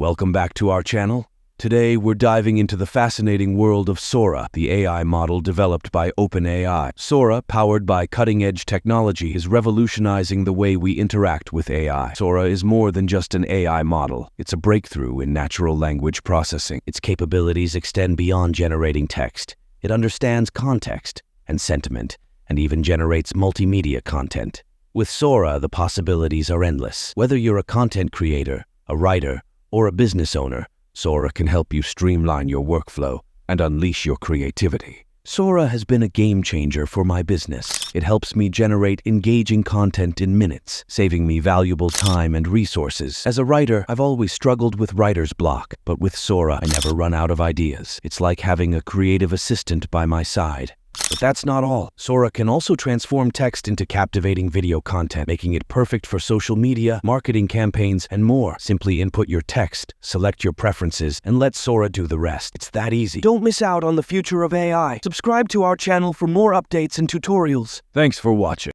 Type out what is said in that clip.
Welcome back to our channel. Today, we're diving into the fascinating world of Sora, the AI model developed by OpenAI. Sora, powered by cutting-edge technology, is revolutionizing the way we interact with AI. Sora is more than just an AI model. It's a breakthrough in natural language processing. Its capabilities extend beyond generating text. It understands context and sentiment, and even generates multimedia content. With Sora, the possibilities are endless. Whether you're a content creator, a writer, or a business owner, Sora can help you streamline your workflow and unleash your creativity. Sora has been a game changer for my business. It helps me generate engaging content in minutes, saving me valuable time and resources. As a writer, I've always struggled with writer's block, but with Sora, I never run out of ideas. It's like having a creative assistant by my side. But that's not all. Sora can also transform text into captivating video content, making it perfect for social media, marketing campaigns, and more. Simply input your text, select your preferences, and let Sora do the rest. It's that easy. Don't miss out on the future of AI. Subscribe to our channel for more updates and tutorials. Thanks for watching.